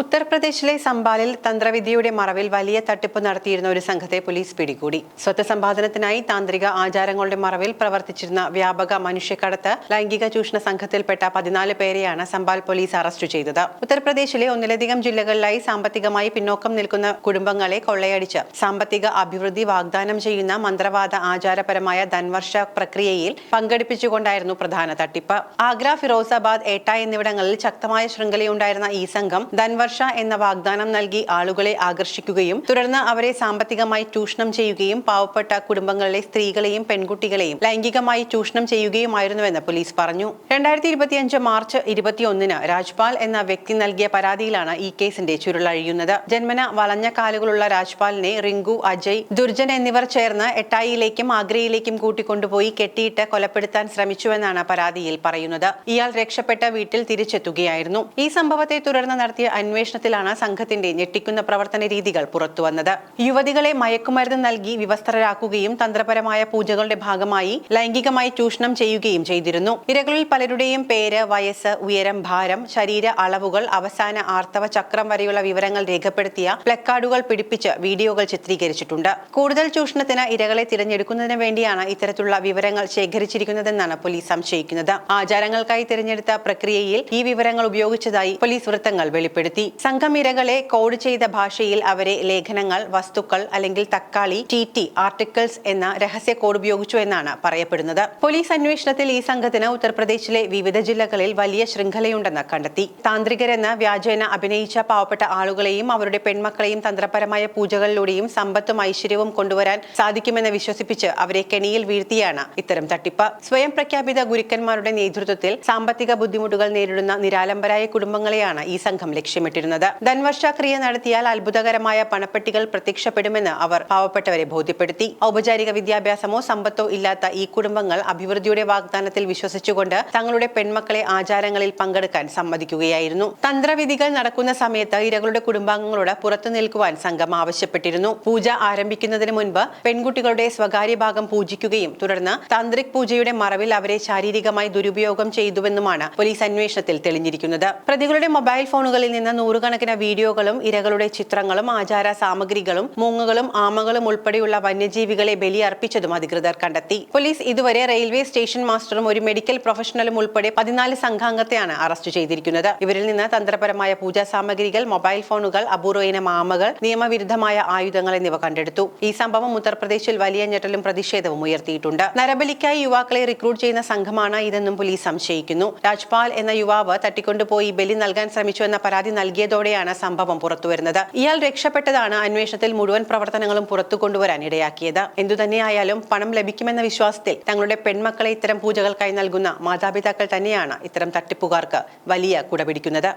ഉത്തർപ്രദേശിലെ സംബാലിൽ തന്ത്രവിദ്യയുടെ മറവിൽ വലിയ തട്ടിപ്പ് നടത്തിയിരുന്ന ഒരു സംഘത്തെ പോലീസ് പിടികൂടി. സ്വത്ത് സമ്പാദനത്തിനായി താന്ത്രിക ആചാരങ്ങളുടെ മറവിൽ പ്രവർത്തിച്ചിരുന്ന വ്യാപക മനുഷ്യക്കടത്ത്, ലൈംഗിക ചൂഷണ സംഘത്തിൽപ്പെട്ട 14 പേരെയാണ് സംബാൽ പോലീസ് അറസ്റ്റ് ചെയ്തത്. ഉത്തർപ്രദേശിലെ ഒന്നിലധികം ജില്ലകളിലായി സാമ്പത്തികമായി പിന്നോക്കം നിൽക്കുന്ന കുടുംബങ്ങളെ കൊള്ളയടിച്ച് സാമ്പത്തിക അഭിവൃദ്ധി വാഗ്ദാനം ചെയ്യുന്ന മന്ത്രവാദ ആചാരപരമായ ധൻവർഷ പ്രക്രിയയിൽ പങ്കെടുപ്പിച്ചുകൊണ്ടായിരുന്നു പ്രധാന തട്ടിപ്പ്. ആഗ്ര, ഫിറോസാബാദ്, ഏട്ട എന്നിവിടങ്ങളിൽ ശക്തമായ ശൃംഖലയുണ്ടായിരുന്ന ഈ സംഘം ധൻവർഷ എന്ന വാഗ്ദാനം നൽകി ആളുകളെ ആകർഷിക്കുകയും തുടർന്ന് അവരെ സാമ്പത്തികമായി ചൂഷണം ചെയ്യുകയും പാവപ്പെട്ട കുടുംബങ്ങളിലെ സ്ത്രീകളെയും പെൺകുട്ടികളെയും ലൈംഗികമായി ചൂഷണം ചെയ്യുകയുമായിരുന്നുവെന്ന് പോലീസ് പറഞ്ഞു. 2025 മാർച്ച് 21-ന് രാജ്പാൽ എന്ന വ്യക്തി നൽകിയ പരാതിയിലാണ് ഈ കേസിന്റെ ചുരുളഴിയുന്നത്. ജന്മന വളഞ്ഞ കാലുകളുള്ള രാജ്പാലിനെ റിങ്കു, അജയ്, ദുർജൻ എന്നിവർ ചേർന്ന് എട്ടായിലേക്കും ആഗ്രയിലേക്കും കൂട്ടിക്കൊണ്ടുപോയി കെട്ടിയിട്ട് കൊലപ്പെടുത്താൻ ശ്രമിച്ചുവെന്നാണ് പരാതിയിൽ പറയുന്നത്. ഇയാൾ രക്ഷപ്പെട്ട വീട്ടിൽ തിരിച്ചെത്തുകയായിരുന്നു. ഈ സംഭവത്തെ തുടർന്ന് നടത്തിയ അന്വേഷണത്തിലാണ് സംഘത്തിന്റെ ഞെട്ടിക്കുന്ന പ്രവർത്തന രീതികൾ പുറത്തുവന്നത്. യുവതികളെ മയക്കുമരുന്ന് നൽകി വിവസ്ത്രരാക്കുകയും തന്ത്രപരമായ പൂജകളുടെ ഭാഗമായി ലൈംഗികമായി ചൂഷണം ചെയ്യുകയും ചെയ്തിരുന്നു. ഇരകളിൽ പലരുടെയും പേര്, വയസ്സ്, ഉയരം, ഭാരം, ശരീര അളവുകൾ, അവസാന ആർത്തവ ചക്രം വരെയുള്ള വിവരങ്ങൾ രേഖപ്പെടുത്തിയ പ്ലക്കാർഡുകൾ പിടിപ്പിച്ച് വീഡിയോകൾ ചിത്രീകരിച്ചിട്ടുണ്ട്. കൂടുതൽ ചൂഷണത്തിന് ഇരകളെ തിരഞ്ഞെടുക്കുന്നതിന് വേണ്ടിയാണ് ഇത്തരത്തിലുള്ള വിവരങ്ങൾ ശേഖരിച്ചിരിക്കുന്നതെന്നാണ് പോലീസ് സംശയിക്കുന്നത്. ആചാരങ്ങൾക്കായി തിരഞ്ഞെടുത്ത പ്രക്രിയയിൽ ഈ വിവരങ്ങൾ ഉപയോഗിച്ചതായി പോലീസ് വൃത്തങ്ങൾ വെളിപ്പെടുത്തി. സംഘം ഇരകളെ കോഡ് ചെയ്ത ഭാഷയിൽ അവരെ ലേഖനങ്ങൾ, വസ്തുക്കൾ അല്ലെങ്കിൽ തക്കാളി, ടി ആർട്ടിക്കിൾസ് എന്ന രഹസ്യ കോഡ് ഉപയോഗിച്ചു എന്നാണ് പറയപ്പെടുന്നത്. പോലീസ് അന്വേഷണത്തിൽ ഈ സംഘത്തിന് ഉത്തർപ്രദേശിലെ വിവിധ ജില്ലകളിൽ വലിയ ശൃംഖലയുണ്ടെന്ന് കണ്ടെത്തി. താന്ത്രികരെന്ന് വ്യാജേന അഭിനയിച്ച പാവപ്പെട്ട ആളുകളെയും അവരുടെ പെൺമക്കളെയും തന്ത്രപരമായ പൂജകളിലൂടെയും സമ്പത്തും ഐശ്വര്യവും കൊണ്ടുവരാൻ സാധിക്കുമെന്ന് വിശ്വസിപ്പിച്ച് അവരെ കെണിയിൽ വീഴ്ത്തിയാണ് ഇത്തരം തട്ടിപ്പ്. സ്വയം പ്രഖ്യാപിത ഗുരുക്കന്മാരുടെ നേതൃത്വത്തിൽ സാമ്പത്തിക ബുദ്ധിമുട്ടുകൾ നേരിടുന്ന നിരാലംബരായ കുടുംബങ്ങളെയാണ് ഈ സംഘം ലക്ഷ്യമിട്ടിരുന്നത്. ധൻവർഷ ക്രിയ നടത്തിയാൽ അത്ഭുതകരമായ പണപ്പെട്ടികൾ പ്രത്യക്ഷപ്പെടുമെന്ന് അവർ പാവപ്പെട്ടവരെ ബോധ്യപ്പെടുത്തി. ഔപചാരിക വിദ്യാഭ്യാസമോ സമ്പത്തോ ഇല്ലാത്ത ഈ കുടുംബങ്ങൾ അഭിവൃദ്ധിയുടെ വാഗ്ദാനത്തിൽ വിശ്വസിച്ചുകൊണ്ട് തങ്ങളുടെ പെൺമക്കളെ ആചാരങ്ങളിൽ പങ്കെടുക്കാൻ സമ്മതിക്കുകയായിരുന്നു. തന്ത്രവിധികൾ നടക്കുന്ന സമയത്ത് ഇരകളുടെ കുടുംബാംഗങ്ങളോട് പുറത്തു നിൽക്കുവാൻ സംഘം ആവശ്യപ്പെട്ടിരുന്നു. പൂജ ആരംഭിക്കുന്നതിന് മുൻപ് പെൺകുട്ടികളുടെ സ്വകാര്യ ഭാഗം പൂജിക്കുകയും തുടർന്ന് താന്ത്രിക് പൂജയുടെ മറവിൽ അവരെ ശാരീരികമായി ദുരുപയോഗം ചെയ്തുവെന്നുമാണ് പോലീസ് അന്വേഷണത്തിൽ തെളിഞ്ഞിരിക്കുന്നത്. പ്രതികളുടെ മൊബൈൽ ഫോണുകളിൽ നിന്ന് നൂറുകണക്കിന് വീഡിയോകളും ഇരകളുടെ ചിത്രങ്ങളും ആചാര സാമഗ്രികളും മൂങ്ങകളും ആമകളും ഉൾപ്പെടെയുള്ള വന്യജീവികളെ ബലിയർപ്പിച്ചതും അധികൃതർ കണ്ടെത്തി. പോലീസ് ഇതുവരെ റെയിൽവേ സ്റ്റേഷൻ മാസ്റ്ററും ഒരു മെഡിക്കൽ പ്രൊഫഷണലും ഉൾപ്പെടെ 14 സംഘാംഗത്തെയാണ് അറസ്റ്റ് ചെയ്തിരിക്കുന്നത്. ഇവരിൽ നിന്ന് തന്ത്രപരമായ പൂജാ സാമഗ്രികൾ, മൊബൈൽ ഫോണുകൾ, അപൂർവയിനം ആമകൾ, നിയമവിരുദ്ധമായ ആയുധങ്ങൾ എന്നിവ കണ്ടെടുത്തു. ഈ സംഭവം ഉത്തർപ്രദേശിൽ വലിയ ഞെട്ടലും പ്രതിഷേധവും ഉയർത്തിയിട്ടുണ്ട്. നരബലിക്കായി യുവാക്കളെ റിക്രൂട്ട് ചെയ്യുന്ന സംഘമാണ് ഇതെന്നും പോലീസ് സംശയിക്കുന്നു. രാജ്പാൽ എന്ന യുവാവ് തട്ടിക്കൊണ്ടുപോയി ബലി നൽകാൻ ശ്രമിച്ചുവെന്ന പരാതി നൽകിയതോടെയാണ് സംഭവം പുറത്തുവരുന്നത്. ഇയാൾ രക്ഷപ്പെട്ടതാണ് അന്വേഷണത്തിൽ മുഴുവൻ പ്രവർത്തനങ്ങളും പുറത്തു കൊണ്ടുവരാൻ ഇടയാക്കിയത്. എന്തുതന്നെയായാലും പണം ലഭിക്കുമെന്ന വിശ്വാസത്തിൽ തങ്ങളുടെ പെൺമക്കളെ ഇത്തരം പൂജകൾക്കായി നൽകുന്ന മാതാപിതാക്കൾ തന്നെയാണ് ഇത്തരം തട്ടിപ്പുകാർക്ക് വലിയ കുടപിടിക്കുന്നത്.